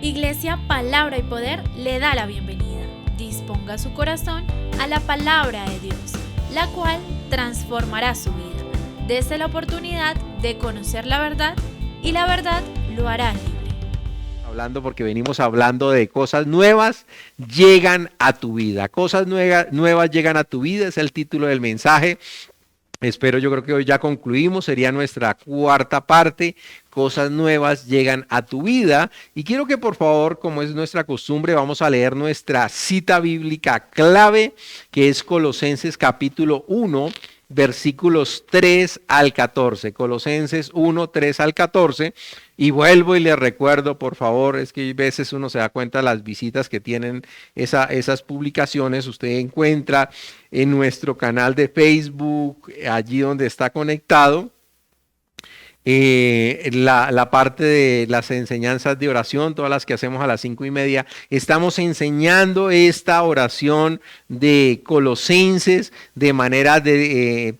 Iglesia Palabra y Poder le da la bienvenida. Disponga su corazón a la palabra de Dios, la cual transformará su vida. Dese la oportunidad de conocer la verdad y la verdad lo hará libre. Hablando porque venimos hablando de cosas nuevas llegan a tu vida. Cosas nuevas llegan a tu vida, es el título del mensaje. Yo creo que hoy ya concluimos, sería nuestra cuarta parte. Cosas nuevas llegan a tu vida. Y quiero que por favor, como es nuestra costumbre, vamos a leer nuestra cita bíblica clave, que es Colosenses capítulo 1, versículos 3 al 14. Colosenses 1, 3 al 14. Y vuelvo y les recuerdo, por favor, es que a veces uno se da cuenta de las visitas que tienen esas publicaciones. Usted encuentra en nuestro canal de Facebook, allí donde está conectado, la parte de las enseñanzas de oración, todas las que hacemos a las 5:30, estamos enseñando esta oración de Colosenses de manera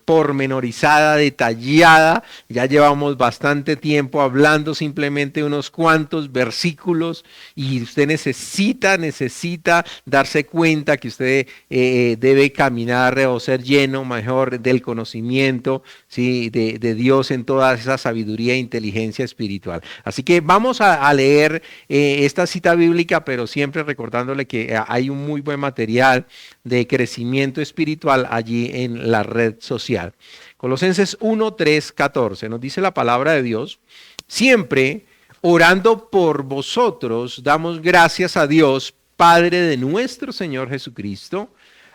pormenorizada, detallada. Ya llevamos bastante tiempo hablando simplemente unos cuantos versículos y usted necesita darse cuenta que usted debe caminar o ser lleno mejor del conocimiento, ¿sí? de Dios en todas esas sabiduría e inteligencia espiritual. Así que vamos a leer esta cita bíblica, pero siempre recordándole que hay un muy buen material de crecimiento espiritual allí en la red social. Colosenses 1, 3, 14 nos dice la palabra de Dios: siempre orando por vosotros damos gracias a Dios, Padre de nuestro Señor Jesucristo,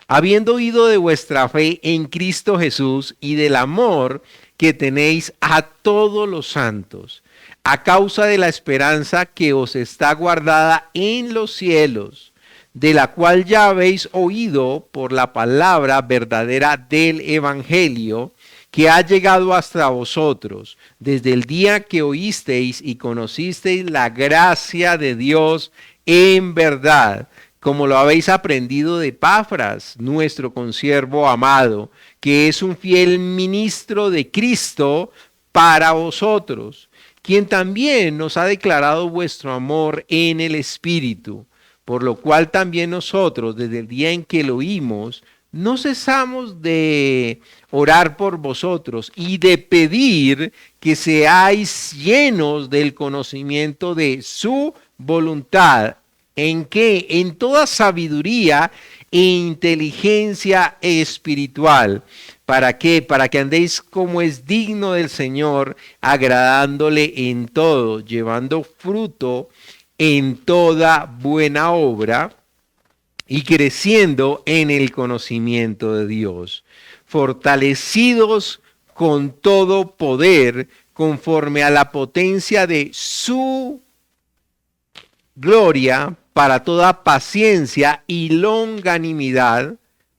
habiendo oído de vuestra fe en Cristo Jesús y del amor que tenéis a todos los santos, a causa de la esperanza que os está guardada en los cielos, de la cual ya habéis oído por la palabra verdadera del Evangelio, que ha llegado hasta vosotros, desde el día que oísteis y conocisteis la gracia de Dios en verdad, como lo habéis aprendido de Epafras, nuestro consiervo amado, que es un fiel ministro de Cristo para vosotros, quien también nos ha declarado vuestro amor en el Espíritu, por lo cual también nosotros, desde el día en que lo oímos, no cesamos de orar por vosotros y de pedir que seáis llenos del conocimiento de su voluntad. ¿En qué? En toda sabiduría e inteligencia espiritual. ¿Para qué? Para que andéis como es digno del Señor, agradándole en todo, llevando fruto en toda buena obra y creciendo en el conocimiento de Dios, fortalecidos con todo poder, conforme a la potencia de su gloria, para toda paciencia y longanimidad,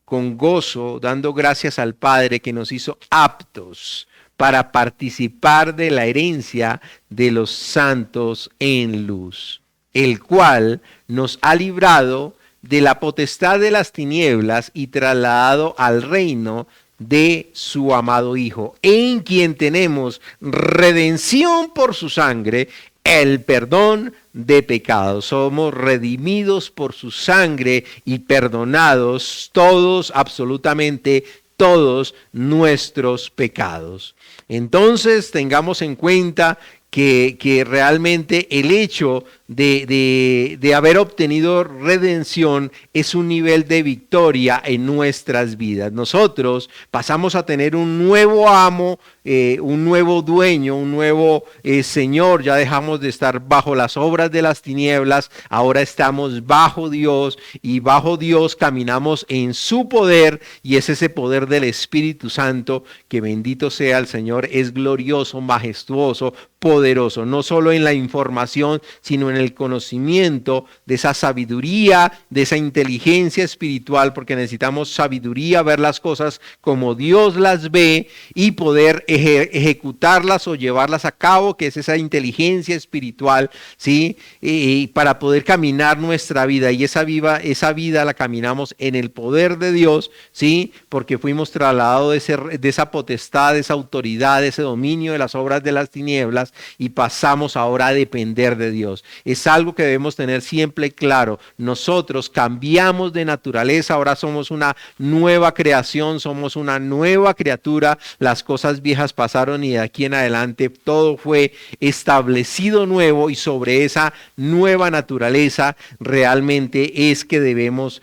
con gozo, dando gracias al Padre que nos hizo aptos para participar de la herencia de los santos en luz, el cual nos ha librado de la potestad de las tinieblas y trasladado al reino de su amado Hijo, en quien tenemos redención por su sangre, el perdón de pecados. Somos redimidos por su sangre y perdonados todos, absolutamente todos nuestros pecados. Entonces tengamos en cuenta que realmente el hecho de haber obtenido redención es un nivel de victoria en nuestras vidas. Nosotros pasamos a tener un nuevo amo, un nuevo dueño, un nuevo Señor. Ya dejamos de estar bajo las obras de las tinieblas, ahora estamos bajo Dios, y bajo Dios caminamos en su poder, y es ese poder del Espíritu Santo, que bendito sea el Señor, es glorioso, majestuoso, poderoso, no solo en la información, sino en el conocimiento de esa sabiduría, de esa inteligencia espiritual, porque necesitamos sabiduría, ver las cosas como Dios las ve y poder ejecutarlas o llevarlas a cabo, que es esa inteligencia espiritual, ¿sí? Y para poder caminar nuestra vida, y esa vida la caminamos en el poder de Dios, ¿sí? Porque fuimos trasladados de esa potestad, de esa autoridad, de ese dominio de las obras de las tinieblas, y pasamos ahora a depender de Dios. es algo que debemos tener siempre claro. Nosotros cambiamos de naturaleza, ahora somos una nueva creación, somos una nueva criatura. Las cosas viejas pasaron y de aquí en adelante todo fue establecido nuevo, y sobre esa nueva naturaleza realmente es que debemos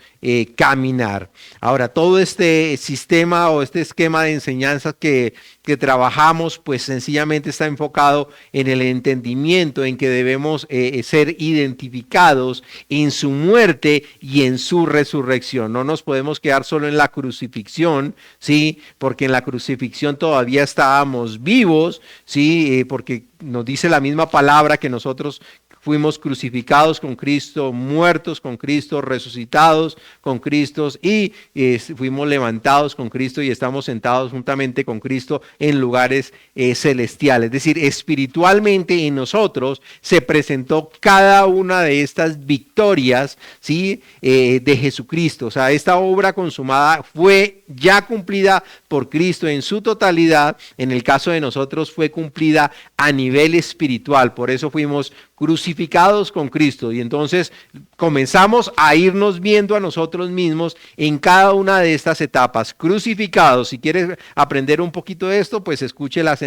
caminar. Ahora, todo este sistema o este esquema de enseñanzas que trabajamos, pues sencillamente está enfocado en el entendimiento, en que debemos ser identificados en su muerte y en su resurrección. No nos podemos quedar solo en la crucifixión, ¿sí? Porque en la crucifixión todavía estábamos vivos, ¿sí? Porque nos dice la misma palabra que nosotros fuimos crucificados con Cristo, muertos con Cristo, resucitados con Cristo y fuimos levantados con Cristo y estamos sentados juntamente con Cristo en lugares celestiales. Es decir, espiritualmente en nosotros se presentó cada una de estas victorias, ¿sí? De Jesucristo. O sea, esta obra consumada fue ya cumplida por Cristo en su totalidad. En el caso de nosotros fue cumplida a nivel espiritual. Por eso fuimos crucificados con Cristo, y entonces comenzamos a irnos viendo a nosotros mismos en cada una de estas etapas, crucificados. Si quieres aprender un poquito de esto, pues escuche las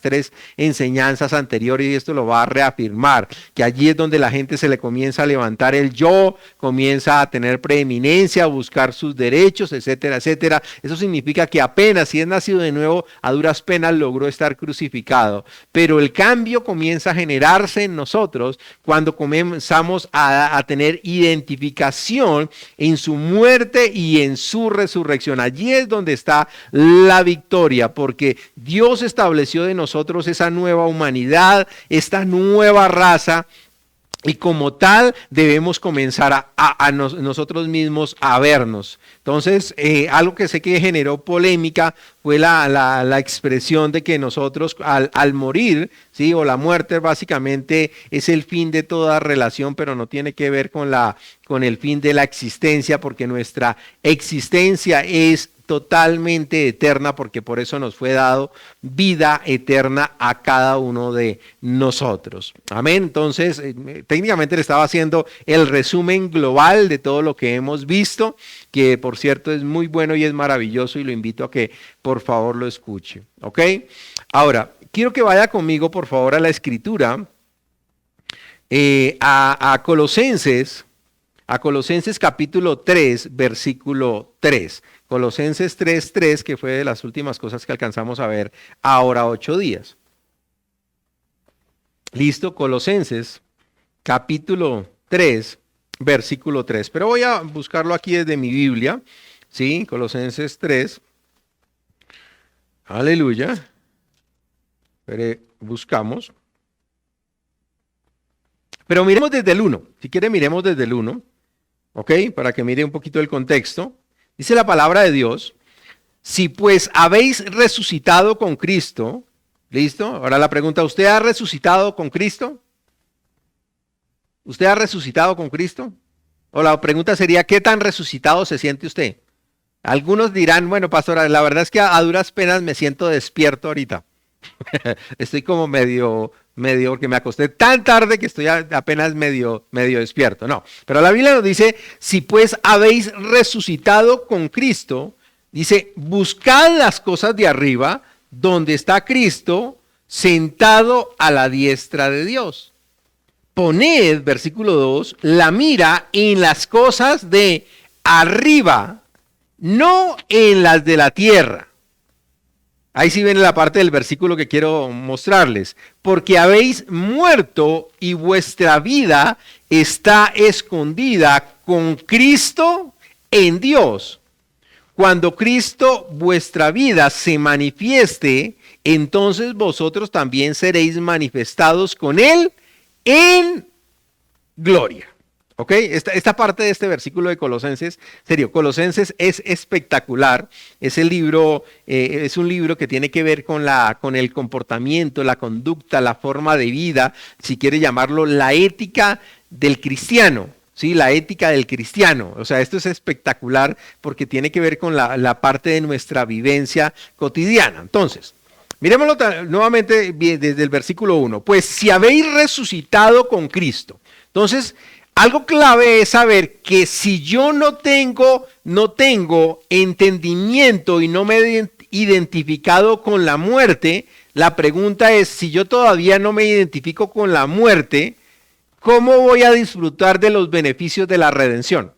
3 enseñanzas anteriores y esto lo va a reafirmar, que allí es donde la gente se le comienza a levantar el yo, comienza a tener preeminencia, a buscar sus derechos, etcétera, etcétera. Eso significa que apenas si es nacido de nuevo, a duras penas logró estar crucificado, pero el cambio comienza a generarse en nosotros cuando comenzamos a tener identificación en su muerte y en su resurrección. Allí es donde está la victoria, porque Dios estableció de nosotros esa nueva humanidad, esta nueva raza, y como tal debemos comenzar nosotros mismos a vernos. Entonces, algo que sé que generó polémica fue la expresión de que nosotros al morir, ¿sí? O la muerte básicamente es el fin de toda relación, pero no tiene que ver con el fin de la existencia, porque nuestra existencia es totalmente eterna, porque por eso nos fue dado vida eterna a cada uno de nosotros. Amén. Entonces, técnicamente le estaba haciendo el resumen global de todo lo que hemos visto, que por cierto es muy bueno y es maravilloso, y lo invito a que por favor lo escuche. ¿Ok? Ahora, quiero que vaya conmigo por favor a la escritura, a Colosenses capítulo 3, versículo 3. Colosenses 3:3, que fue de las últimas cosas que alcanzamos a ver ahora 8 días. Listo, Colosenses capítulo 3, versículo 3. Pero voy a buscarlo aquí desde mi Biblia, ¿sí? Colosenses 3. Aleluya. Buscamos. Pero miremos desde el 1. Si quiere, miremos desde el 1. ¿Ok? Para que mire un poquito el contexto. Dice la palabra de Dios: si pues habéis resucitado con Cristo, ¿listo? Ahora la pregunta, ¿usted ha resucitado con Cristo? ¿Usted ha resucitado con Cristo? O la pregunta sería, ¿qué tan resucitado se siente usted? Algunos dirán, bueno, pastora, la verdad es que a duras penas me siento despierto ahorita. Estoy como medio, porque me acosté tan tarde que estoy apenas medio despierto. No, pero la Biblia nos dice, si pues habéis resucitado con Cristo, dice, buscad las cosas de arriba, donde está Cristo, sentado a la diestra de Dios. Poned, versículo 2, la mira en las cosas de arriba, no en las de la tierra. Ahí sí viene la parte del versículo que quiero mostrarles. Porque habéis muerto y vuestra vida está escondida con Cristo en Dios. Cuando Cristo vuestra vida se manifieste, entonces vosotros también seréis manifestados con Él en gloria. ¿Ok? Esta parte de este versículo de Colosenses, serio, Colosenses es espectacular. Es un libro que tiene que ver con el comportamiento, la conducta, la forma de vida, si quiere llamarlo, la ética del cristiano. Sí, la ética del cristiano. O sea, esto es espectacular porque tiene que ver con la parte de nuestra vivencia cotidiana. Entonces, Miremoslo nuevamente desde el versículo 1. Pues si habéis resucitado con Cristo. Entonces, algo clave es saber que si yo no tengo entendimiento y no me he identificado con la muerte, la pregunta es, si yo todavía no me identifico con la muerte, ¿cómo voy a disfrutar de los beneficios de la redención?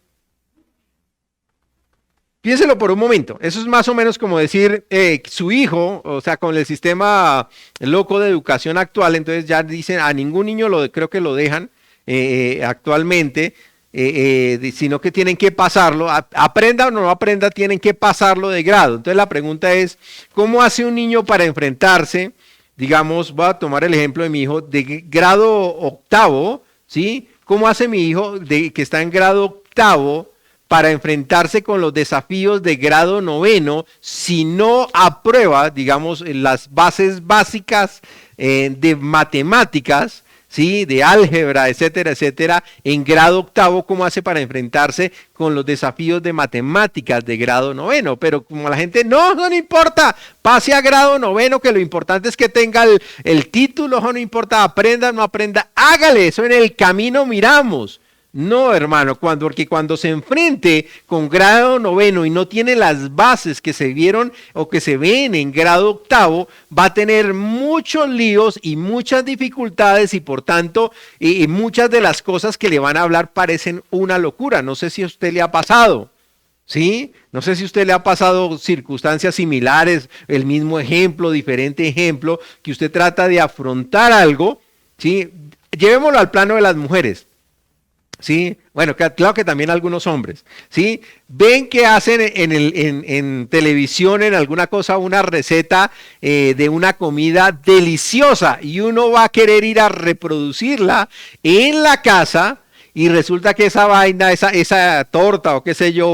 Piénselo por un momento. Eso es más o menos como decir su hijo, o sea, con el sistema loco de educación actual, entonces ya dicen a ningún niño creo que lo dejan actualmente, sino que tienen que pasarlo, aprenda o no aprenda, tienen que pasarlo de grado. Entonces la pregunta es, ¿cómo hace un niño para enfrentarse? Digamos, voy a tomar el ejemplo de mi hijo de grado octavo, ¿sí? ¿Cómo hace mi hijo que está en grado octavo para enfrentarse con los desafíos de grado noveno si no aprueba, digamos, las bases básicas de matemáticas, ¿sí? De álgebra, etcétera, etcétera, en grado octavo? ¿Cómo hace para enfrentarse con los desafíos de matemáticas de grado noveno? Pero como la gente, no importa, pase a grado noveno, que lo importante es que tenga el título, no importa, aprenda o no aprenda, hágale, eso en el camino miramos. No, hermano, porque cuando se enfrente con grado noveno y no tiene las bases que se vieron o que se ven en grado octavo, va a tener muchos líos y muchas dificultades y por tanto muchas de las cosas que le van a hablar parecen una locura. No sé si a usted le ha pasado, ¿sí? No sé si a usted le ha pasado circunstancias similares, el mismo ejemplo, diferente ejemplo, que usted trata de afrontar algo, ¿sí? Llevémoslo al plano de las mujeres. ¿Sí? Bueno, claro que también algunos hombres, ¿sí? Ven que hacen en televisión, en alguna cosa, una receta de una comida deliciosa y uno va a querer ir a reproducirla en la casa y resulta que esa vaina, esa torta o qué sé yo,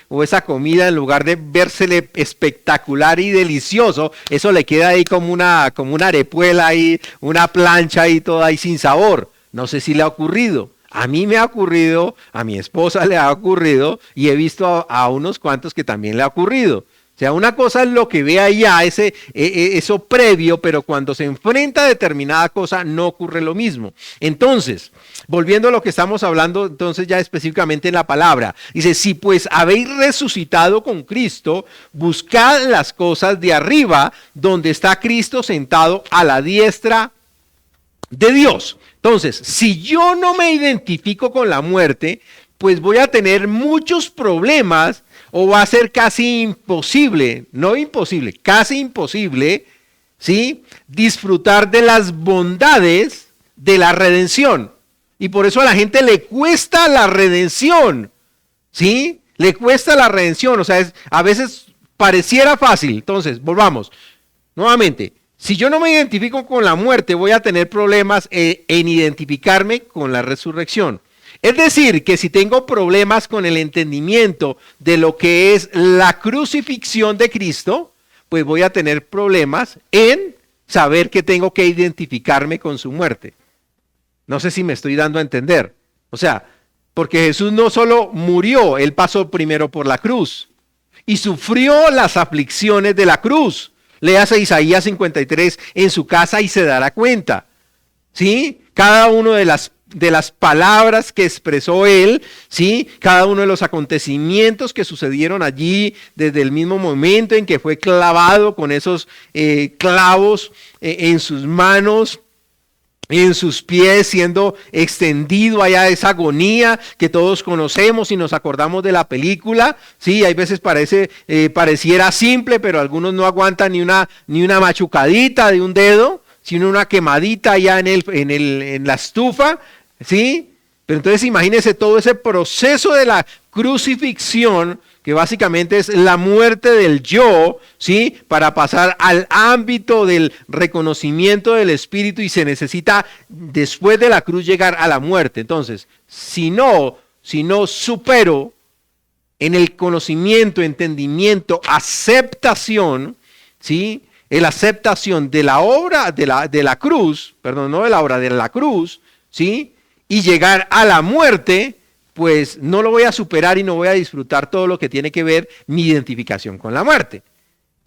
o esa comida, en lugar de vérsele espectacular y delicioso, eso le queda ahí como una arepuela ahí, una plancha ahí toda ahí sin sabor. No sé si le ha ocurrido. A mí me ha ocurrido, a mi esposa le ha ocurrido y he visto a unos cuantos que también le ha ocurrido. O sea, una cosa es lo que ve allá, eso previo, pero cuando se enfrenta a determinada cosa no ocurre lo mismo. Entonces, volviendo a lo que estamos hablando, entonces ya específicamente en la palabra, dice, si pues habéis resucitado con Cristo, buscad las cosas de arriba, donde está Cristo sentado a la diestra de Dios. Entonces, si yo no me identifico con la muerte, pues voy a tener muchos problemas o va a ser casi imposible, no imposible, casi imposible, ¿sí? Disfrutar de las bondades de la redención. Y por eso a la gente le cuesta la redención, ¿sí? Le cuesta la redención, o sea, a veces pareciera fácil. Entonces, volvamos nuevamente. Si yo no me identifico con la muerte, voy a tener problemas en identificarme con la resurrección. Es decir, que si tengo problemas con el entendimiento de lo que es la crucifixión de Cristo, pues voy a tener problemas en saber que tengo que identificarme con su muerte. No sé si me estoy dando a entender. O sea, porque Jesús no solo murió, Él pasó primero por la cruz y sufrió las aflicciones de la cruz. Léase Isaías 53 en su casa y se dará cuenta, ¿sí? Cada una de las palabras que expresó él, ¿sí? Cada uno de los acontecimientos que sucedieron allí desde el mismo momento en que fue clavado con esos clavos en sus manos, en sus pies, siendo extendido allá esa agonía que todos conocemos y nos acordamos de la película. Sí, hay veces pareciera simple, pero algunos no aguantan ni una machucadita de un dedo, sino una quemadita allá en la estufa, ¿sí? Pero entonces imagínense todo ese proceso de la crucifixión, que básicamente es la muerte del yo, ¿sí? Para pasar al ámbito del reconocimiento del Espíritu y se necesita después de la cruz llegar a la muerte. Entonces, si no supero en el conocimiento, entendimiento, aceptación, ¿sí? La aceptación de la obra de la cruz, perdón, no de la obra de la cruz, ¿sí? Y llegar a la muerte, pues no lo voy a superar y no voy a disfrutar todo lo que tiene que ver mi identificación con la muerte.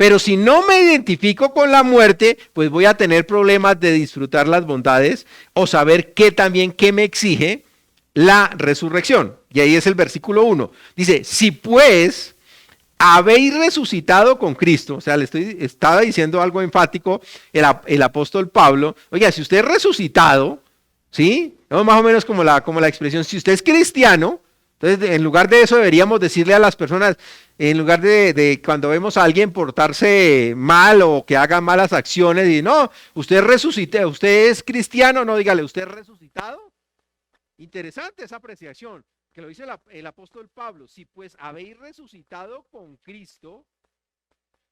Pero si no me identifico con la muerte, pues voy a tener problemas de disfrutar las bondades o saber qué me exige la resurrección. Y ahí es el versículo 1. Dice, si pues habéis resucitado con Cristo, o sea, estaba diciendo algo enfático el apóstol Pablo. Oiga, si usted es resucitado, ¿sí? No, más o menos como la expresión, si usted es cristiano, entonces en lugar de eso deberíamos decirle a las personas, en lugar de cuando vemos a alguien portarse mal o que haga malas acciones, y no, usted resucitó, usted es cristiano, no, dígale, usted es resucitado. Interesante esa apreciación, que lo dice el apóstol Pablo, si pues habéis resucitado con Cristo,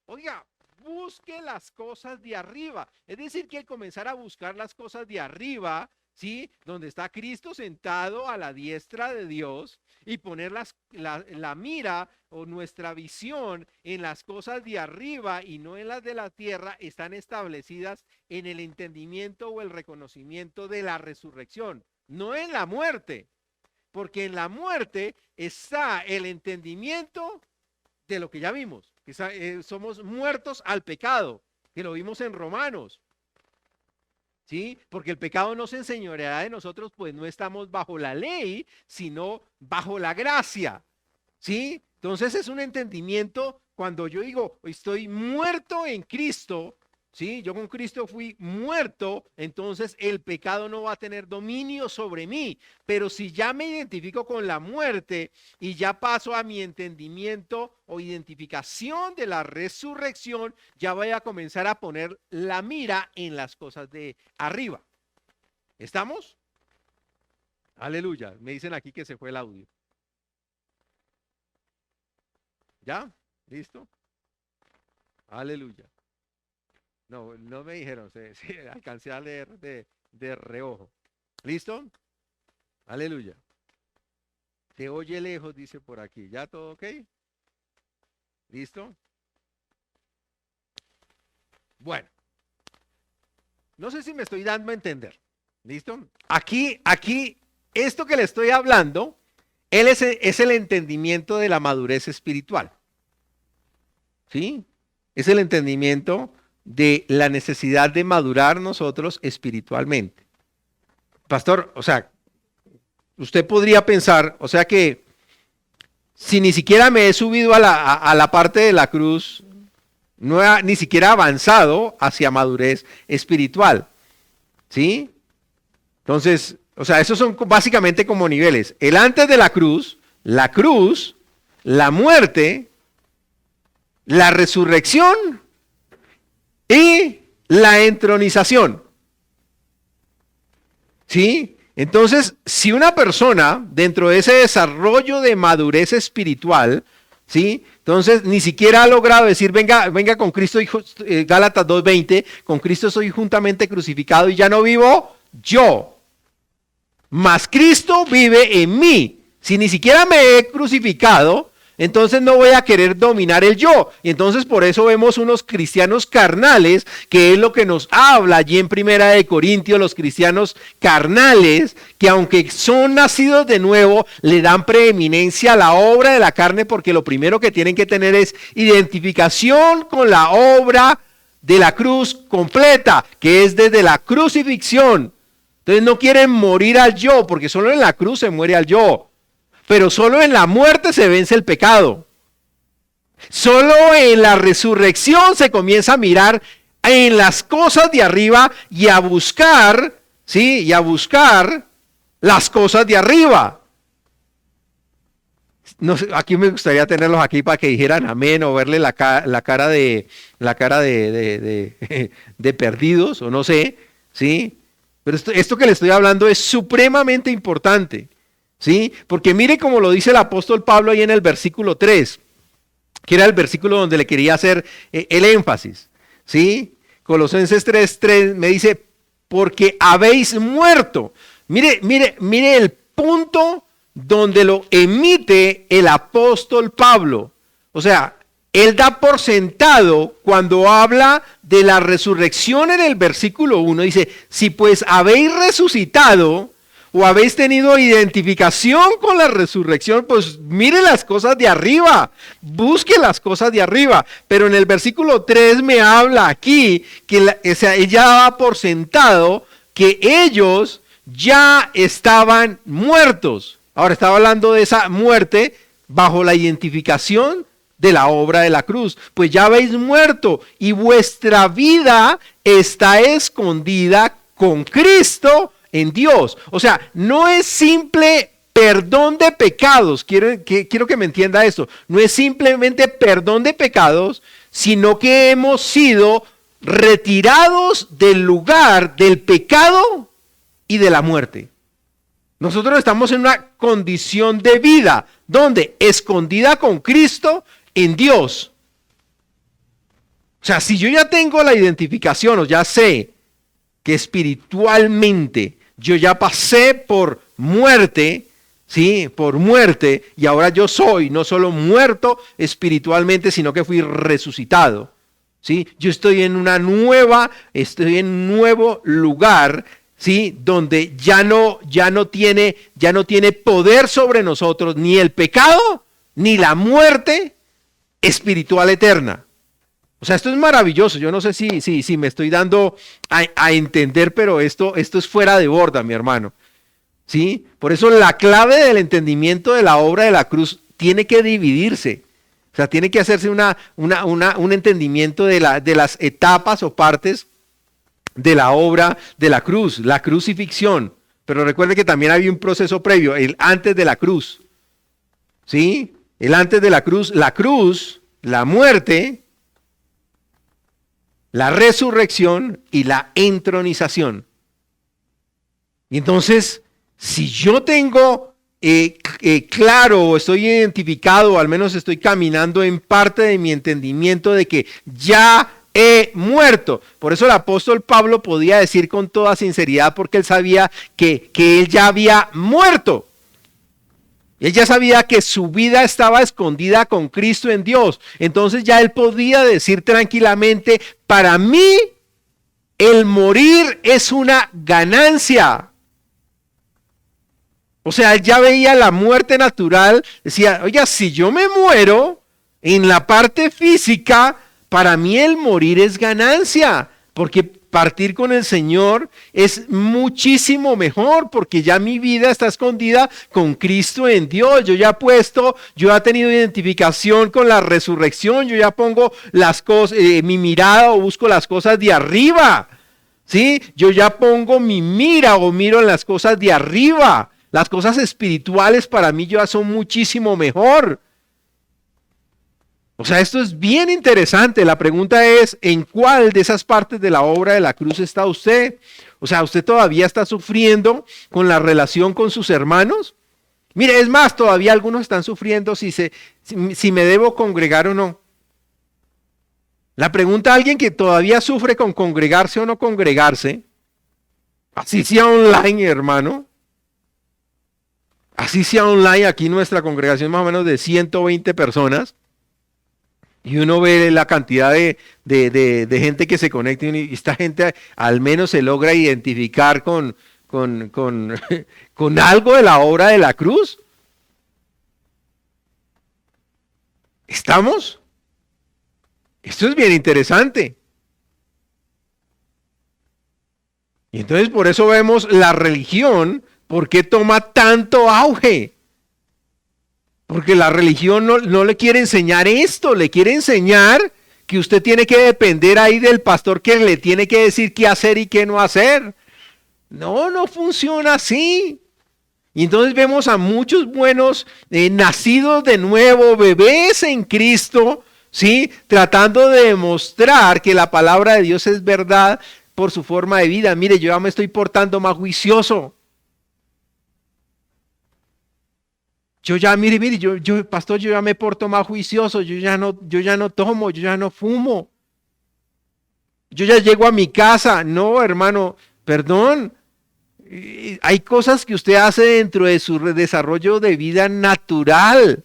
oiga, busque las cosas de arriba. Es decir, que al comenzar a buscar las cosas de arriba, ¿sí? Donde está Cristo sentado a la diestra de Dios, y poner la mira o nuestra visión en las cosas de arriba y no en las de la tierra, están establecidas en el entendimiento o el reconocimiento de la resurrección, no en la muerte, porque en la muerte está el entendimiento de lo que ya vimos, que somos muertos al pecado, que lo vimos en Romanos. ¿Sí? Porque el pecado no se enseñoreará de nosotros, pues no estamos bajo la ley, sino bajo la gracia. ¿Sí? Entonces es un entendimiento cuando yo digo, estoy muerto en Cristo, ¿sí? Yo con Cristo fui muerto, entonces el pecado no va a tener dominio sobre mí. Pero si ya me identifico con la muerte y ya paso a mi entendimiento o identificación de la resurrección, ya voy a comenzar a poner la mira en las cosas de arriba. ¿Estamos? Aleluya. Me dicen aquí que se fue el audio. ¿Ya? ¿Listo? Aleluya. No, no me dijeron, sí, alcancé a leer de reojo. ¿Listo? Aleluya. Se oye lejos, dice por aquí. ¿Ya todo ok? ¿Listo? Bueno. No sé si me estoy dando a entender. ¿Listo? Aquí, esto que le estoy hablando, es el entendimiento de la madurez espiritual. ¿Sí? Es el entendimiento de la necesidad de madurar nosotros espiritualmente. Pastor, o sea, usted podría pensar, o sea que si ni siquiera me he subido a la parte de la cruz, no he ni siquiera avanzado hacia madurez espiritual. ¿Sí? Entonces, o sea, esos son básicamente como niveles. El antes de la cruz, la muerte, la resurrección y la entronización. ¿Sí? Entonces, si una persona dentro de ese desarrollo de madurez espiritual, ¿sí? Entonces ni siquiera ha logrado decir, venga con Cristo, Gálatas 2:20, con Cristo soy juntamente crucificado y ya no vivo yo, mas Cristo vive en mí. Si ni siquiera me he crucificado, entonces no voy a querer dominar el yo. Y entonces por eso vemos unos cristianos carnales, que es lo que nos habla allí en Primera de Corintios, los cristianos carnales, que aunque son nacidos de nuevo, le dan preeminencia a la obra de la carne, porque lo primero que tienen que tener es identificación con la obra de la cruz completa, que es desde la crucifixión. Entonces no quieren morir al yo, porque solo en la cruz se muere al yo. Pero solo en la muerte se vence el pecado. Solo en la resurrección se comienza a mirar en las cosas de arriba y a buscar, ¿sí? Y a buscar las cosas de arriba. No sé, aquí me gustaría tenerlos aquí para que dijeran amén o verle la cara de perdidos o no sé, ¿sí? Pero esto que le estoy hablando es supremamente importante. ¿Sí? Porque mire cómo lo dice el apóstol Pablo ahí en el versículo 3, que era el versículo donde le quería hacer el énfasis. ¿Sí? Colosenses 3:3 me dice, porque habéis muerto. Mire el punto donde lo emite el apóstol Pablo. O sea, él da por sentado cuando habla de la resurrección en el versículo 1, dice, si pues habéis resucitado. o habéis tenido identificación con la resurrección, pues mire las cosas de arriba, busque las cosas de arriba. Pero en el versículo 3 me habla aquí que ella daba por sentado que ellos ya estaban muertos. Ahora estaba hablando de esa muerte bajo la identificación de la obra de la cruz. Pues ya habéis muerto y vuestra vida está escondida con Cristo en Dios. O sea, no es simple perdón de pecados. Quiero que me entienda esto. No es simplemente perdón de pecados, sino que hemos sido retirados del lugar del pecado y de la muerte. Nosotros estamos en una condición de vida, donde escondida con Cristo en Dios. O sea, si yo ya tengo la identificación, o ya sé que espiritualmente yo ya pasé por muerte, ¿sí? Por muerte, y ahora yo soy no solo muerto espiritualmente, sino que fui resucitado, ¿sí? Yo estoy en un nuevo lugar, ¿sí? Donde ya no tiene poder sobre nosotros ni el pecado ni la muerte espiritual eterna. O sea, esto es maravilloso. Yo no sé si me estoy dando a entender, pero esto es fuera de borda, mi hermano. ¿Sí? Por eso la clave del entendimiento de la obra de la cruz tiene que dividirse. O sea, tiene que hacerse un entendimiento de las etapas o partes de la obra de la cruz, la crucifixión. Pero recuerde que también había un proceso previo, el antes de la cruz. ¿Sí? El antes de la cruz, la muerte, la resurrección y la entronización. Y entonces, si yo tengo claro o estoy identificado, o al menos estoy caminando en parte de mi entendimiento de que ya he muerto. Por eso el apóstol Pablo podía decir con toda sinceridad, porque él sabía que él ya había muerto. Él ya sabía que su vida estaba escondida con Cristo en Dios. Entonces ya él podía decir tranquilamente, para mí el morir es una ganancia. O sea, él ya veía la muerte natural. Decía, oiga, si yo me muero en la parte física, para mí el morir es ganancia. Porque partir con el Señor es muchísimo mejor, porque ya mi vida está escondida con Cristo en Dios. Yo ya he tenido identificación con la resurrección. Yo ya pongo las cosas, mi mirada o busco las cosas de arriba. ¿Sí? Yo ya pongo mi mira o miro en las cosas de arriba. Las cosas espirituales para mí ya son muchísimo mejor. O sea, esto es bien interesante. La pregunta es, ¿en cuál de esas partes de la obra de la cruz está usted? O sea, ¿usted todavía está sufriendo con la relación con sus hermanos? Mire, es más, todavía algunos están sufriendo si me debo congregar o no. La pregunta a alguien que todavía sufre con congregarse o no congregarse, así sea online, hermano. Así sea online, aquí nuestra congregación más o menos de 120 personas. Y uno ve la cantidad de gente que se conecta y esta gente al menos se logra identificar con algo de la obra de la cruz. ¿Estamos? Esto es bien interesante. Y entonces por eso vemos la religión, ¿por qué toma tanto auge? Porque la religión no le quiere enseñar esto, le quiere enseñar que usted tiene que depender ahí del pastor que le tiene que decir qué hacer y qué no hacer. No funciona así. Y entonces vemos a muchos buenos nacidos de nuevo, bebés en Cristo, ¿sí? Tratando de demostrar que la palabra de Dios es verdad por su forma de vida. Mire, yo ya me estoy portando más juicioso. Pastor, yo ya me porto más juicioso, yo ya no tomo, yo ya no fumo. Yo ya llego a mi casa. No, hermano, perdón. Hay cosas que usted hace dentro de su desarrollo de vida natural.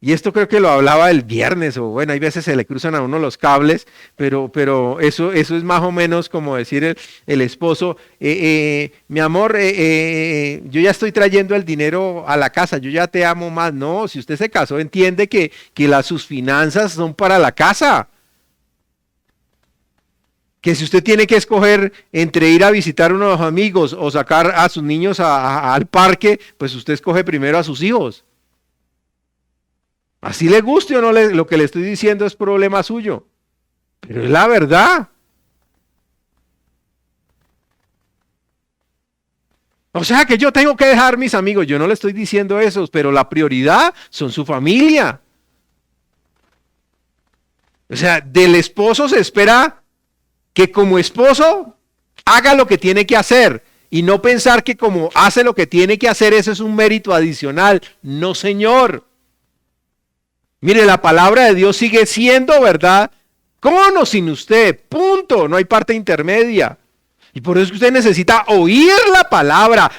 Y esto creo que lo hablaba el viernes, o bueno, hay veces se le cruzan a uno los cables, pero eso es más o menos como decir el esposo, mi amor, yo ya estoy trayendo el dinero a la casa, yo ya te amo más. No, si usted se casó, entiende que sus finanzas son para la casa. Que si usted tiene que escoger entre ir a visitar a unos amigos o sacar a sus niños al parque, pues usted escoge primero a sus hijos. Así le guste o no, lo que le estoy diciendo es problema suyo, pero es la verdad. O sea que yo tengo que dejar mis amigos, yo no le estoy diciendo eso, pero la prioridad son su familia. O sea, del esposo se espera que como esposo haga lo que tiene que hacer y no pensar que como hace lo que tiene que hacer, eso es un mérito adicional. No, señor. Mire, la palabra de Dios sigue siendo verdad. ¿Cómo no sin usted? Punto. No hay parte intermedia. Y por eso usted necesita oír la palabra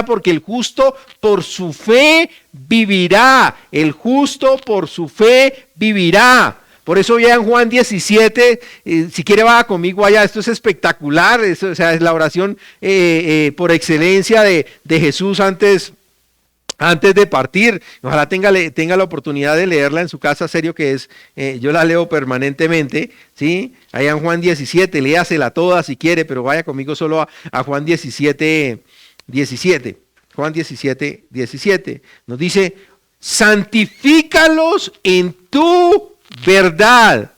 porque el justo por su fe vivirá. El justo por su fe vivirá. Por eso ya en Juan 17, si quiere vaya conmigo allá, esto es espectacular. Esto, o sea, es la oración por excelencia de Jesús antes de partir. Ojalá tenga la oportunidad de leerla en su casa, serio que es, yo la leo permanentemente, ¿sí? Allá en Juan 17, léasela toda si quiere, pero vaya conmigo solo a Juan 17. Juan 17. Nos dice, santifícalos en tu verdad.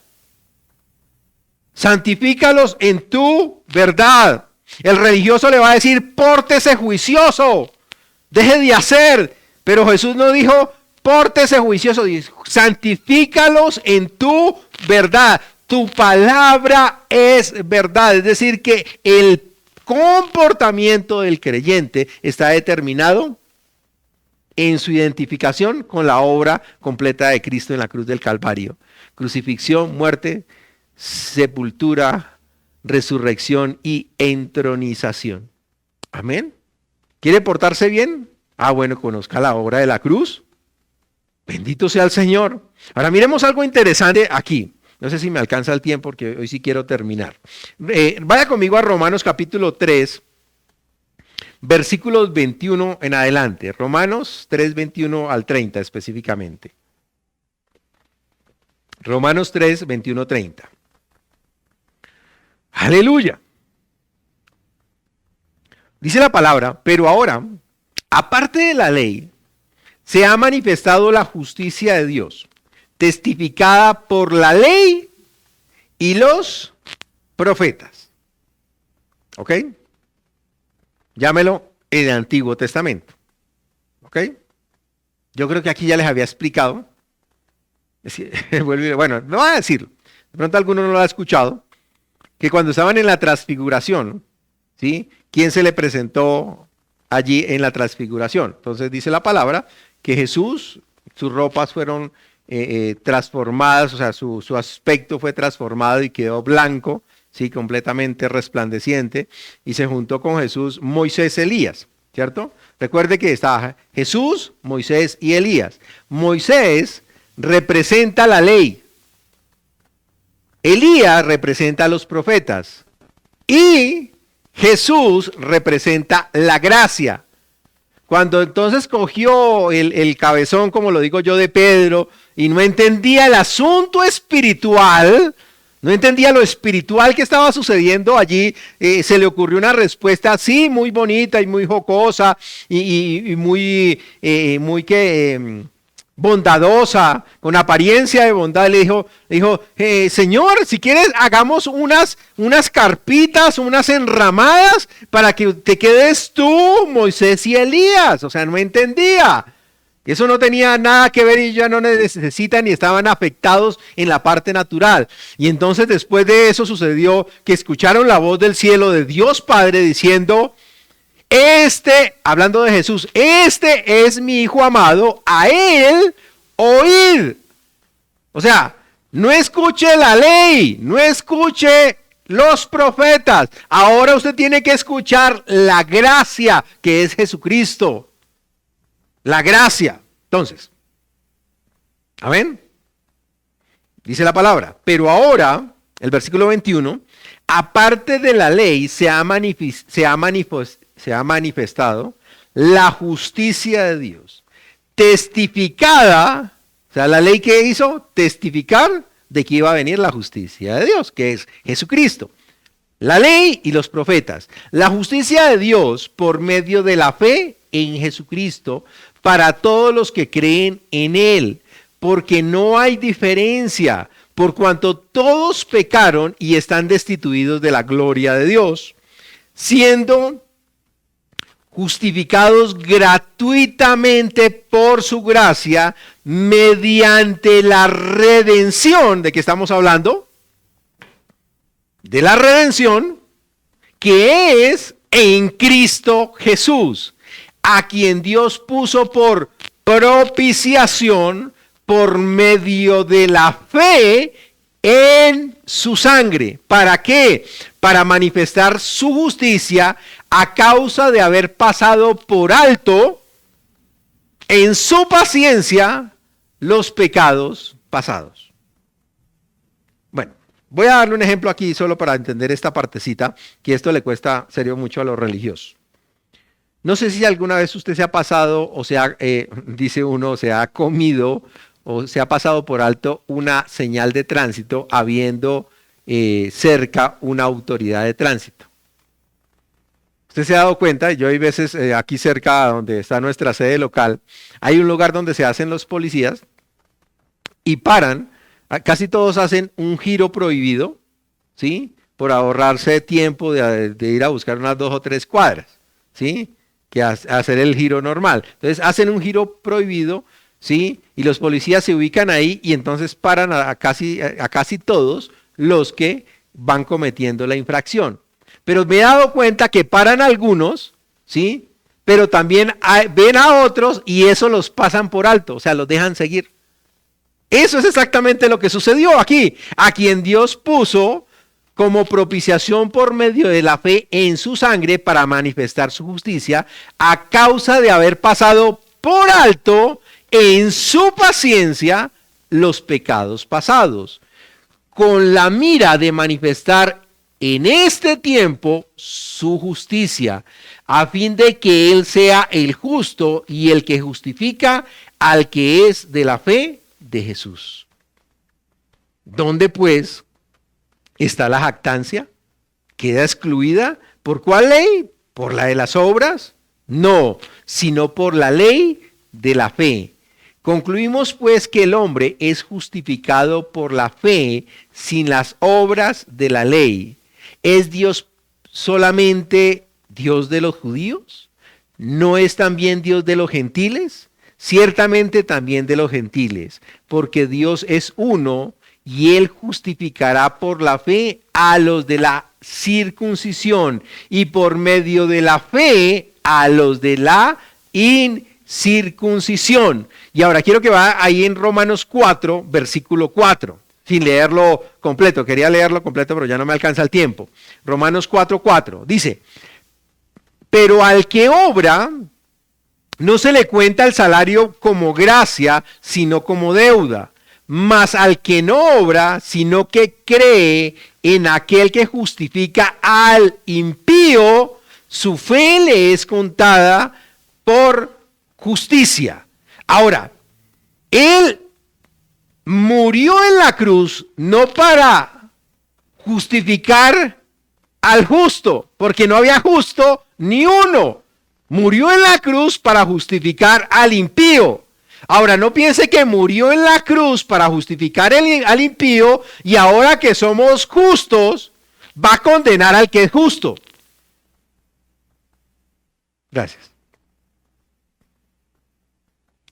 Santifícalos en tu verdad. El religioso le va a decir, pórtese juicioso. Deje de hacer, pero Jesús no dijo, pórtese juicioso, dijo, santifícalos en tu verdad. Tu palabra es verdad, es decir, que el comportamiento del creyente está determinado en su identificación con la obra completa de Cristo en la cruz del Calvario. Crucifixión, muerte, sepultura, resurrección y entronización. Amén. ¿Quiere portarse bien? Bueno, conozca la obra de la cruz. Bendito sea el Señor. Ahora miremos algo interesante aquí. No sé si me alcanza el tiempo porque hoy sí quiero terminar. Vaya conmigo a Romanos capítulo 3, versículos 21 en adelante. Romanos 3, 21 al 30 específicamente. Romanos 3, 21, 30. Aleluya. Dice la palabra, pero ahora, aparte de la ley, se ha manifestado la justicia de Dios, testificada por la ley y los profetas. ¿Ok? Llámelo el Antiguo Testamento. ¿Ok? Yo creo que aquí ya les había explicado. Bueno, no voy a decirlo. De pronto alguno no lo ha escuchado. Que cuando estaban en la transfiguración, ¿sí? ¿Quién se le presentó allí en la transfiguración? Entonces dice la palabra que Jesús, sus ropas fueron transformadas, o sea, su aspecto fue transformado y quedó blanco, sí, completamente resplandeciente, y se juntó con Jesús Moisés, Elías, ¿cierto? Recuerde que estaba Jesús, Moisés y Elías. Moisés representa la ley. Elías representa a los profetas. Y Jesús representa la gracia. Cuando entonces cogió el cabezón, como lo digo yo, de Pedro, y no entendía el asunto espiritual, no entendía lo espiritual que estaba sucediendo allí, se le ocurrió una respuesta así, muy bonita y muy jocosa, y muy bondadosa, con apariencia de bondad. Le dijo, Señor, si quieres hagamos unas carpitas, unas enramadas para que te quedes tú, Moisés y Elías. O sea, no entendía. Eso no tenía nada que ver y ya no necesitan y estaban afectados en la parte natural. Y entonces después de eso sucedió que escucharon la voz del cielo de Dios Padre diciendo, hablando de Jesús, este es mi Hijo amado, a él oíd. O sea, no escuche la ley, no escuche los profetas. Ahora usted tiene que escuchar la gracia que es Jesucristo. La gracia. Entonces, Amén. Dice la palabra, pero ahora, el versículo 21, aparte de la ley se ha manifestado la justicia de Dios, testificada, o sea, la ley que hizo, testificar de que iba a venir la justicia de Dios, que es Jesucristo. La ley y los profetas. La justicia de Dios por medio de la fe en Jesucristo para todos los que creen en Él, porque no hay diferencia, por cuanto todos pecaron y están destituidos de la gloria de Dios, siendo justificados gratuitamente por su gracia mediante la redención. ¿De qué estamos hablando? De la redención que es en Cristo Jesús, a quien Dios puso por propiciación por medio de la fe en su sangre. ¿Para qué? Para manifestar su justicia a causa de haber pasado por alto en su paciencia los pecados pasados. Bueno, voy a darle un ejemplo aquí solo para entender esta partecita, que esto le cuesta serio mucho a los religiosos. No sé si alguna vez usted se ha pasado o se ha, dice uno, se ha comido o se ha pasado por alto una señal de tránsito habiendo cerca una autoridad de tránsito. Usted se ha dado cuenta, yo hay veces aquí cerca donde está nuestra sede local, hay un lugar donde se hacen los policías y paran, casi todos hacen un giro prohibido, ¿sí? Por ahorrarse tiempo de ir a buscar unas 2 o 3 cuadras, ¿sí? Que hacer el giro normal. Entonces hacen un giro prohibido, ¿sí? Y los policías se ubican ahí y entonces paran a casi todos los que van cometiendo la infracción. Pero me he dado cuenta que paran algunos, ¿sí? Pero también ven a otros y eso los pasan por alto, o sea, los dejan seguir. Eso es exactamente lo que sucedió aquí. A quien Dios puso como propiciación por medio de la fe en su sangre para manifestar su justicia a causa de haber pasado por alto en su paciencia los pecados pasados, con la mira de manifestar en este tiempo su justicia, a fin de que Él sea el justo y el que justifica al que es de la fe de Jesús. ¿Dónde pues está la jactancia? ¿Queda excluida? ¿Por cuál ley? ¿Por la de las obras? No, sino por la ley de la fe. Concluimos pues que el hombre es justificado por la fe sin las obras de la ley. ¿Es Dios solamente Dios de los judíos? ¿No es también Dios de los gentiles? Ciertamente también de los gentiles, porque Dios es uno y Él justificará por la fe a los de la circuncisión y por medio de la fe a los de la incircuncisión. Y ahora quiero que va ahí en Romanos 4, versículo 4. Sin leerlo completo, quería leerlo completo, pero ya no me alcanza el tiempo. Romanos 4:4 dice, pero al que obra, no se le cuenta el salario como gracia, sino como deuda. Mas al que no obra, sino que cree en aquel que justifica al impío, su fe le es contada por justicia. Ahora, él murió en la cruz no para justificar al justo, porque no había justo ni uno. Murió en la cruz para justificar al impío. Ahora, no piense que murió en la cruz para justificar al impío y ahora que somos justos, va a condenar al que es justo. Gracias.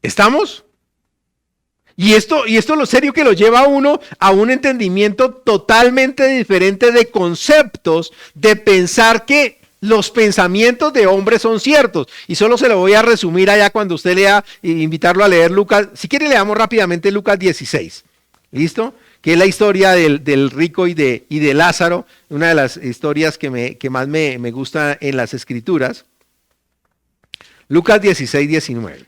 ¿Estamos? Y esto lo serio que lo lleva a uno a un entendimiento totalmente diferente de conceptos, de pensar que los pensamientos de hombres son ciertos. Y solo se lo voy a resumir allá cuando usted lea, invitarlo a leer Lucas. Si quiere leamos rápidamente Lucas 16. ¿Listo? Que es la historia del rico y de Lázaro, una de las historias que más me gusta en las escrituras. Lucas 16, 19.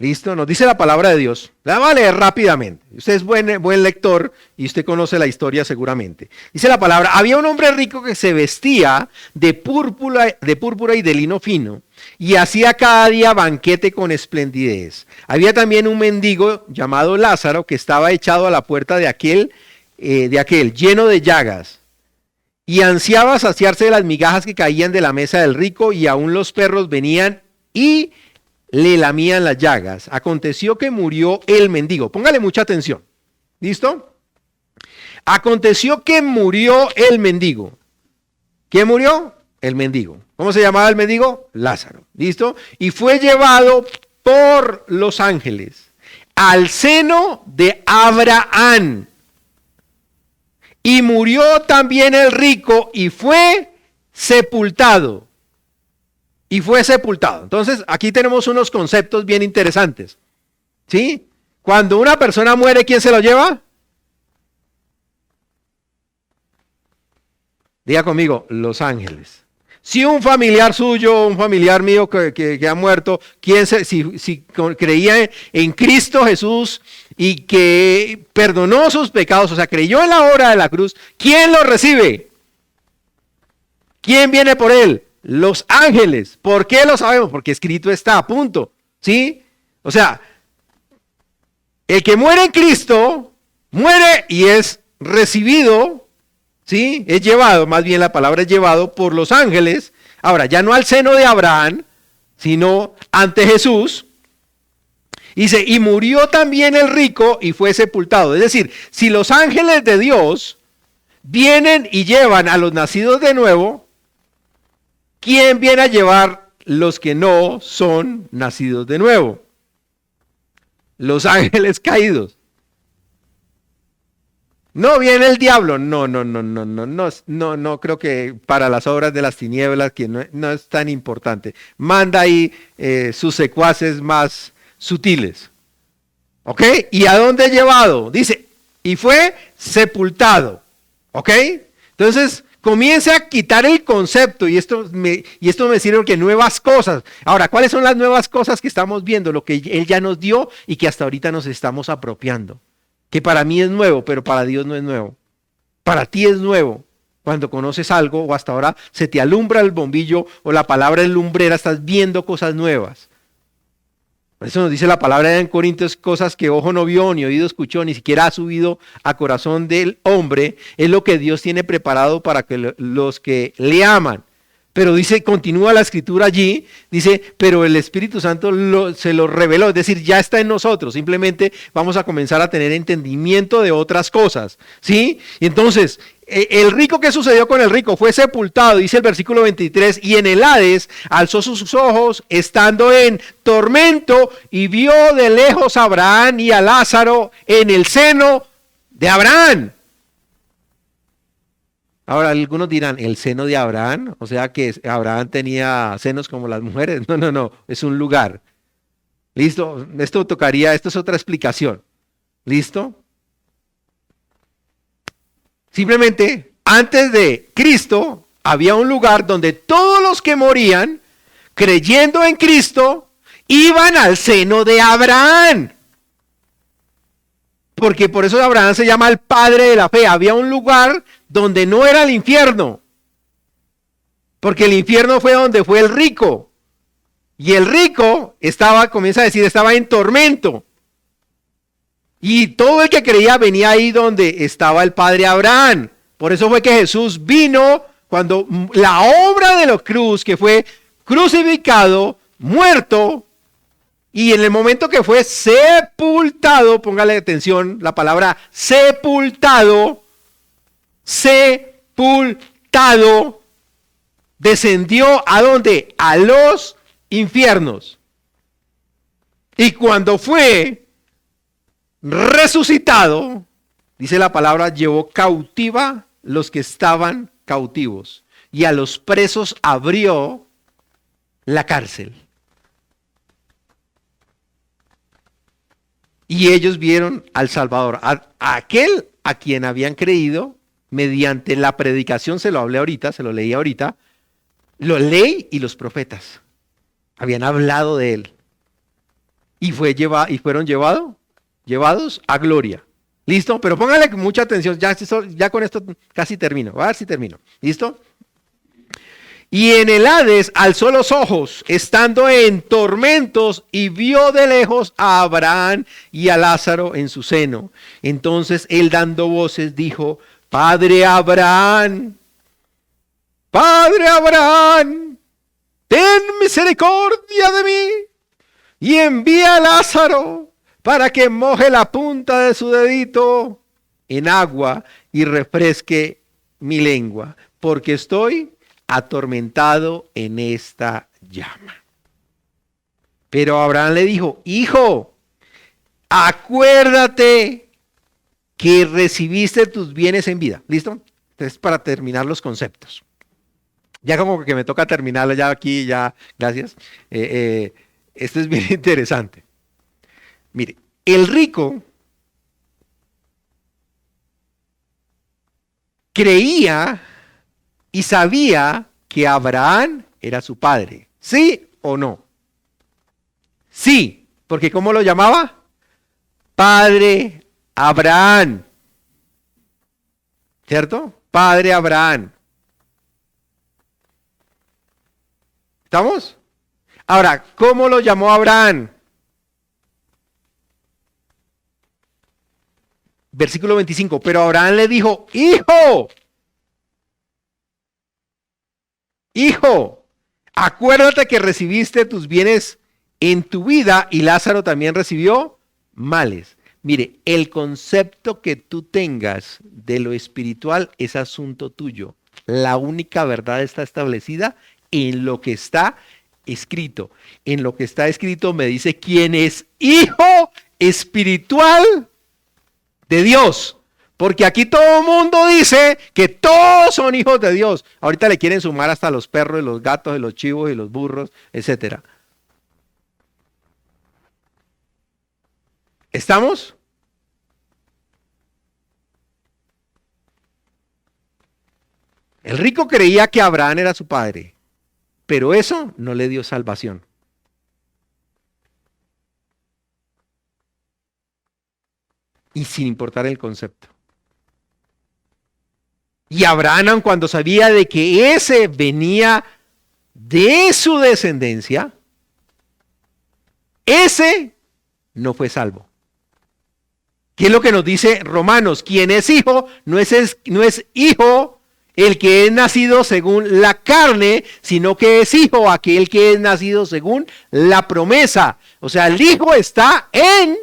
¿Listo? Nos dice la palabra de Dios. La voy a leer rápidamente. Usted es buen lector y usted conoce la historia seguramente. Dice la palabra, había un hombre rico que se vestía de púrpura y de lino fino y hacía cada día banquete con esplendidez. Había también un mendigo llamado Lázaro que estaba echado a la puerta de aquel lleno de llagas y ansiaba saciarse de las migajas que caían de la mesa del rico, y aún los perros venían y le lamían las llagas. Aconteció que murió el mendigo. Póngale mucha atención. ¿Listo? Aconteció que murió el mendigo. ¿Quién murió? El mendigo. ¿Cómo se llamaba el mendigo? Lázaro. ¿Listo? Y fue llevado por los ángeles al seno de Abraham. Y murió también el rico y fue sepultado. Y fue sepultado. Entonces, aquí tenemos unos conceptos bien interesantes. ¿Sí? Cuando una persona muere, ¿quién se lo lleva? Diga conmigo, los ángeles. Si un familiar suyo, un familiar mío que ha muerto, si creía en Cristo Jesús y que perdonó sus pecados, o sea, creyó en la obra de la cruz, ¿quién lo recibe? ¿Quién viene por él? Los ángeles. ¿Por qué lo sabemos? Porque escrito está, a punto. ¿Sí? O sea, el que muere en Cristo, muere y es recibido, ¿sí? Es llevado, más bien la palabra es llevado por los ángeles. Ahora, ya no al seno de Abraham, sino ante Jesús. Dice, y murió también el rico y fue sepultado. Es decir, si los ángeles de Dios vienen y llevan a los nacidos de nuevo, ¿quién viene a llevar los que no son nacidos de nuevo? Los ángeles caídos. No viene el diablo. No, creo que para las obras de las tinieblas, que no es tan importante. Manda ahí sus secuaces más sutiles. ¿Ok? ¿Y a dónde llevado? Dice, y fue sepultado. ¿Ok? Entonces, comience a quitar el concepto, y esto me sirve porque nuevas cosas. Ahora, ¿cuáles son las nuevas cosas que estamos viendo? Lo que Él ya nos dio y que hasta ahorita nos estamos apropiando. Que para mí es nuevo, pero para Dios no es nuevo. Para ti es nuevo. Cuando conoces algo o hasta ahora se te alumbra el bombillo o la palabra es lumbrera, estás viendo cosas nuevas. Por eso nos dice la palabra en Corintios, cosas que ojo no vio, ni oído escuchó, ni siquiera ha subido a corazón del hombre, es lo que Dios tiene preparado para que los que le aman. Pero dice, continúa la escritura allí, dice, pero el Espíritu Santo se lo reveló, es decir, ya está en nosotros, simplemente vamos a comenzar a tener entendimiento de otras cosas, ¿sí? Y entonces, el rico, ¿qué sucedió con el rico? Fue sepultado, dice el versículo 23, y en el Hades alzó sus ojos estando en tormento y vio de lejos a Abraham y a Lázaro en el seno de Abraham. Ahora, algunos dirán, ¿el seno de Abraham? O sea que Abraham tenía senos como las mujeres. No, es un lugar. ¿Listo? Esto es otra explicación. ¿Listo? Simplemente, antes de Cristo, había un lugar donde todos los que morían, creyendo en Cristo, iban al seno de Abraham. Porque por eso Abraham se llama el padre de la fe. Había un lugar donde no era el infierno. Porque el infierno fue donde fue el rico. Y el rico estaba en tormento. Y todo el que creía venía ahí donde estaba el padre Abraham. Por eso fue que Jesús vino cuando la obra de la cruz, que fue crucificado, muerto, y en el momento que fue sepultado, póngale atención, la palabra sepultado, descendió ¿a dónde? A los infiernos. Y cuando fue resucitado, dice la palabra, llevó cautiva los que estaban cautivos y a los presos abrió la cárcel. Y ellos vieron al Salvador, a aquel a quien habían creído mediante la predicación, se lo leí ahorita, la ley y los profetas habían hablado de él. y fueron llevados a gloria. ¿Listo? Pero póngale mucha atención, ya con esto casi termino. A ver si termino. ¿Listo? Y en el Hades alzó los ojos, estando en tormentos, y vio de lejos a Abraham y a Lázaro en su seno. Entonces él, dando voces, dijo: Padre Abraham, ten misericordia de mí, y envía a Lázaro para que moje la punta de su dedito en agua y refresque mi lengua, porque estoy atormentado en esta llama. Pero Abraham le dijo: Hijo, acuérdate que recibiste tus bienes en vida. ¿Listo? Entonces, para terminar los conceptos. Ya como que me toca terminarlo ya aquí, ya, gracias. Esto es bien interesante. Mire, el rico creía y sabía que Abraham era su padre. ¿Sí o no? Sí, porque ¿cómo lo llamaba? Padre Abraham. ¿Cierto? Padre Abraham. ¿Estamos? Ahora, ¿cómo lo llamó Abraham? Versículo 25. Pero Abraham le dijo: Hijo, acuérdate que recibiste tus bienes en tu vida y Lázaro también recibió males. Mire, el concepto que tú tengas de lo espiritual es asunto tuyo. La única verdad está establecida en lo que está escrito. En lo que está escrito me dice quién es hijo espiritual de Dios. Porque aquí todo el mundo dice que todos son hijos de Dios. Ahorita le quieren sumar hasta los perros, y los gatos, y los chivos, y los burros, etc. ¿Estamos? El rico creía que Abraham era su padre, pero eso no le dio salvación. Y sin importar el concepto. Y Abraham, cuando sabía de que ese venía de su descendencia, ese no fue salvo. ¿Qué es lo que nos dice Romanos? Quien es hijo no es hijo el que es nacido según la carne, sino que es hijo aquel que es nacido según la promesa. O sea, el hijo está en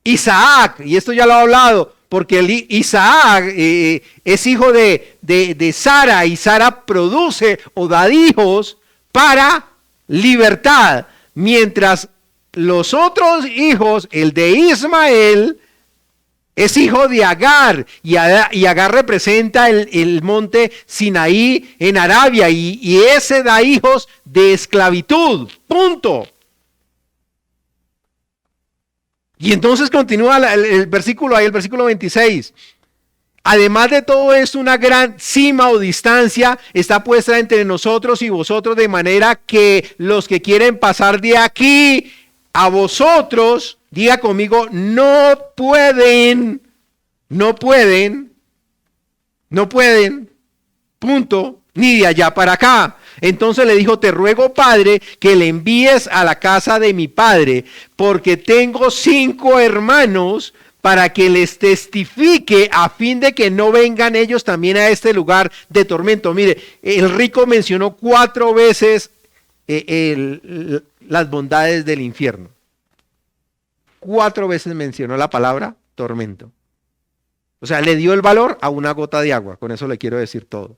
Isaac, y esto ya lo he hablado, porque Isaac es hijo de Sara, y Sara produce o da hijos para libertad, mientras los otros hijos, el de Ismael, es hijo de Agar, y Agar representa el monte Sinaí en Arabia, y ese da hijos de esclavitud, punto. Y entonces continúa el versículo ahí, el versículo 26. Además de todo esto, una gran cima o distancia está puesta entre nosotros y vosotros, de manera que los que quieren pasar de aquí a vosotros, diga conmigo, no pueden, punto, ni de allá para acá. Entonces le dijo: te ruego, Padre, que le envíes a la casa de mi padre, porque tengo 5 hermanos, para que les testifique, a fin de que no vengan ellos también a este lugar de tormento. Mire, el rico mencionó 4 veces las bondades del infierno. 4 veces mencionó la palabra tormento. O sea, le dio el valor a una gota de agua. Con eso le quiero decir todo.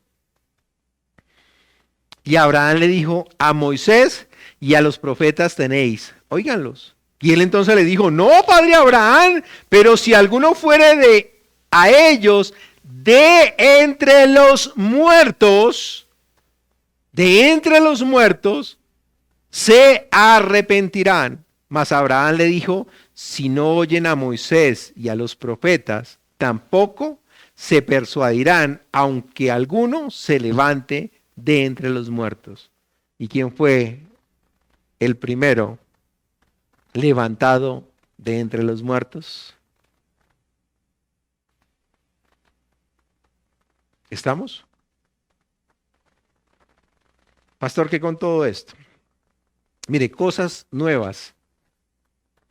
Y Abraham le dijo: a Moisés y a los profetas tenéis, óiganlos. Y él entonces le dijo: no, padre Abraham, pero si alguno fuere a ellos de entre los muertos, se arrepentirán. Mas Abraham le dijo: si no oyen a Moisés y a los profetas, tampoco se persuadirán, aunque alguno se levante de entre los muertos. ¿Y quién fue el primero levantado de entre los muertos? ¿Estamos? Pastor, ¿qué con todo esto? Mire, cosas nuevas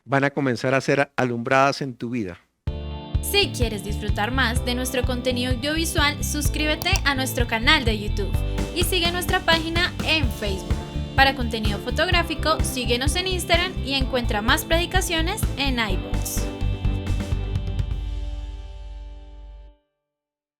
van a comenzar a ser alumbradas en tu vida. Si quieres disfrutar más de nuestro contenido audiovisual, suscríbete a nuestro canal de YouTube y sigue nuestra página en Facebook. Para contenido fotográfico, síguenos en Instagram y encuentra más predicaciones en iVoox.